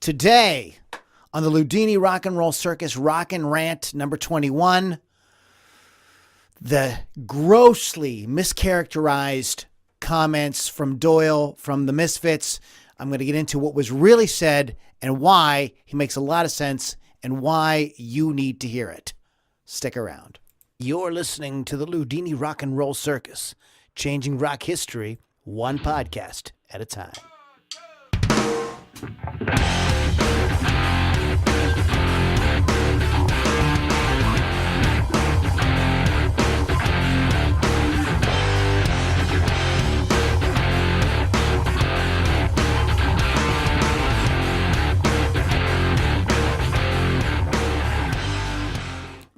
Today on the Ludini Rock and Roll Circus Rockin Rant number 21, the grossly mischaracterized comments from Doyle from the Misfits. I'm going to get into what was really said and why he makes a lot of sense and why you need to hear it. Stick around. You're listening to the Ludini Rock and Roll Circus, changing rock history one podcast at a time.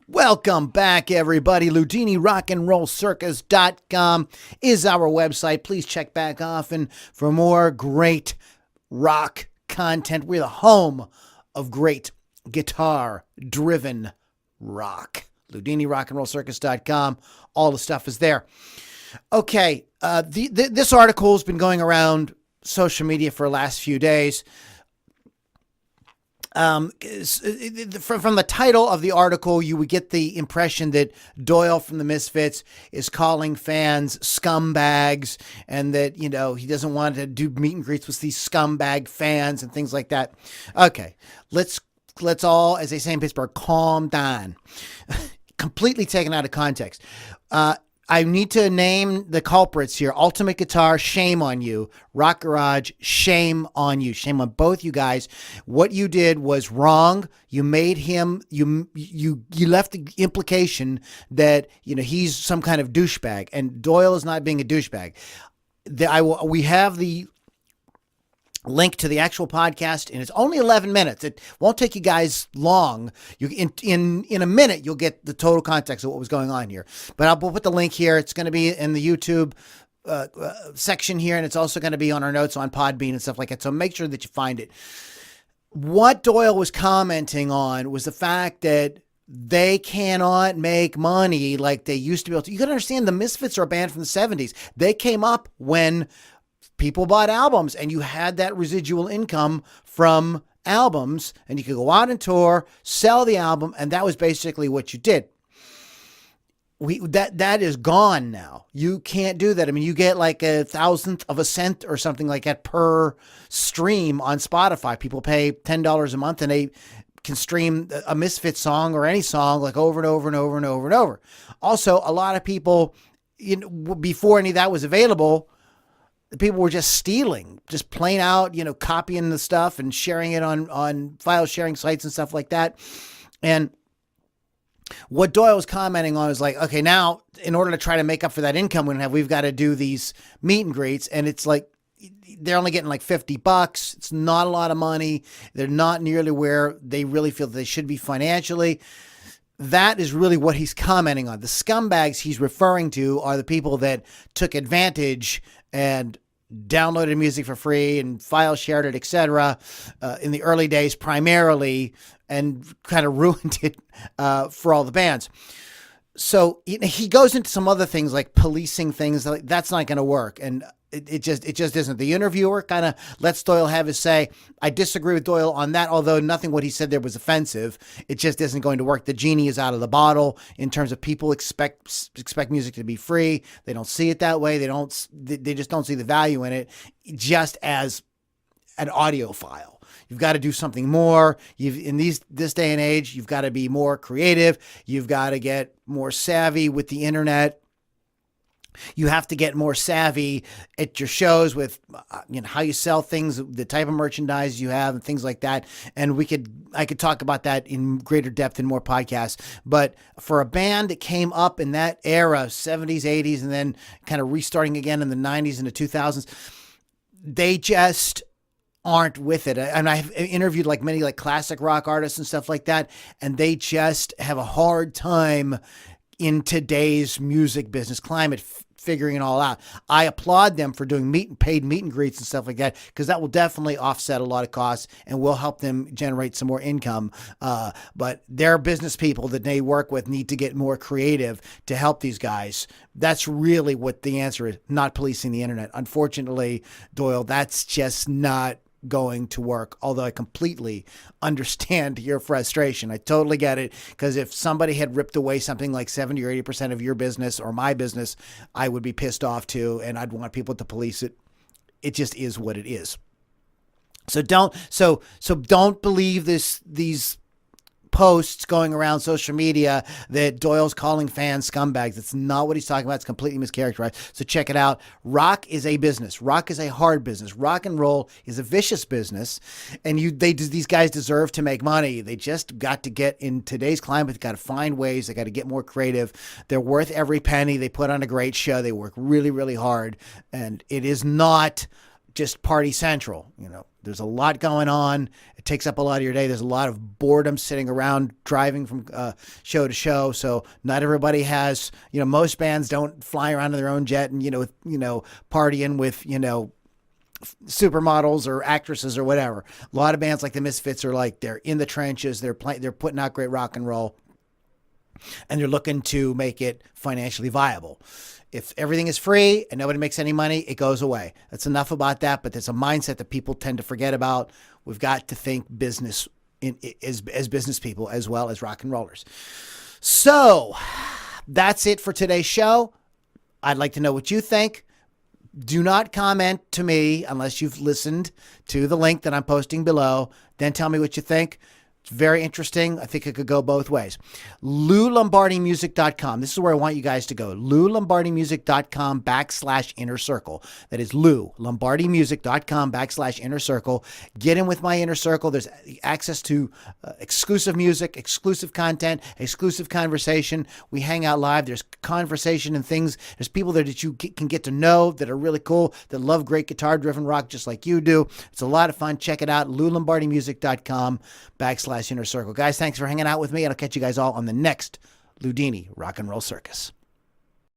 Welcome back, everybody. LudiniRockandRollCircus.com is our website. Please check back often for more great rock content. We're the home of great guitar-driven rock. LudiniRockandRollCircus.com. All the stuff is there. Okay, this article has been going around social media for the last few days. From the title of the article, you would get the impression that Doyle from the Misfits is calling fans scumbags and that, you know, he doesn't want to do meet and greets with these scumbag fans and things like that. Okay, let's all, as they say in Pittsburgh, calm down. Completely taken out of context. I need to name the culprits here. Ultimate Guitar, shame on you. Rock Garage, shame on you. Shame on both you guys. What you did was wrong. You made him, you left the implication that, you know, he's some kind of douchebag, and Doyle is not being a douchebag. We have the link to the actual podcast, and it's only 11 minutes. It won't take you guys long. In a minute, you'll get the total context of what was going on here. But we'll put the link here. It's going to be in the YouTube section here, and it's also going to be on our notes on Podbean and stuff like that. So make sure that you find it. What Doyle was commenting on was the fact that they cannot make money like they used to be able to. You got to understand, the Misfits are a band from the 70s. They came up when people bought albums and you had that residual income from albums, and you could go out and tour, sell the album, and that was basically what you did. That is gone now. You can't do that. I mean, you get like 1/1000th of a cent or something like that per stream on Spotify. People pay $10 a month and they can stream a Misfits song or any song like over and over and over and over and over. Also, a lot of people, before any of that was available, people were just stealing, just plain out, copying the stuff and sharing it on file sharing sites and stuff like that. And what Doyle was commenting on is like, okay, now in order to try to make up for that income we've got to do these meet and greets. And it's like, they're only getting like $50. It's not a lot of money. They're not nearly where they really feel that they should be financially. That is really what he's commenting on. The scumbags he's referring to are the people that took advantage and downloaded music for free and file shared it, etc. In the early days primarily, and kind of ruined it for all the bands. So he goes into some other things like policing things. Like, that's not going to work. And it just isn't. The interviewer kind of lets Doyle have his say. I disagree with Doyle on that, although nothing what he said there was offensive. It just isn't going to work. The genie is out of the bottle in terms of people expect music to be free. They don't see it that way. They just don't see the value in it just as an audio file. You've got to do something more. In this day and age, you've got to be more creative. You've got to get more savvy with the internet. You have to get more savvy at your shows with how you sell things, the type of merchandise you have, and things like that. And I could talk about that in greater depth in more podcasts. But for a band that came up in that era, 70s, 80s, and then kind of restarting again in the 90s and the 2000s, they just aren't with it. And I've interviewed many classic rock artists and stuff like that, and they just have a hard time in today's music business climate figuring it all out. I applaud them for doing paid meet and greets and stuff like that, because that will definitely offset a lot of costs and will help them generate some more income. But their business people that they work with need to get more creative to help these guys. That's really what the answer is, not policing the internet. Unfortunately, Doyle, that's just not going to work, although I completely understand your frustration. I totally get it, because if somebody had ripped away something like 70 or 80% of your business or my business, I would be pissed off too, and I'd want people to police it. It just is what it is. So don't believe these posts going around social media that Doyle's calling fans scumbags. That's not what he's talking about. It's completely mischaracterized. So check it out. Rock is a business. Rock is a hard business. Rock and roll is a vicious business, and these guys deserve to make money. They just got to get, in today's climate, they got to find ways. They got to get more creative. They're worth every penny. They put on a great show. They work really, really hard, and it is not just party central. There's a lot going on. It takes up a lot of your day. There's a lot of boredom sitting around driving from show to show. So not everybody has, most bands don't fly around in their own jet and, partying with, supermodels or actresses or whatever. A lot of bands like the Misfits are like, they're in the trenches. They're putting out great rock and roll, and they're looking to make it financially viable. If everything is free and nobody makes any money, it goes away. That's enough about that, but there's a mindset that people tend to forget about. We've got to think business as business people as well as rock and rollers. So that's it for today's show. I'd like to know what you think. Do not comment to me unless you've listened to the link that I'm posting below. Then tell me what you think. It's very interesting. I think it could go both ways. LouLombardiMusic.com. This is where I want you guys to go. LouLombardiMusic.com/inner circle. That is LouLombardiMusic.com/inner circle. Get in with my inner circle. There's access to exclusive music, exclusive content, exclusive conversation. We hang out live. There's conversation and things. There's people there that you can get to know that are really cool, that love great guitar-driven rock just like you do. It's a lot of fun. Check it out. LouLombardiMusic.com/inner circle. Guys, thanks for hanging out with me, and I'll catch you guys all on the next Ludini Rock and Roll Circus.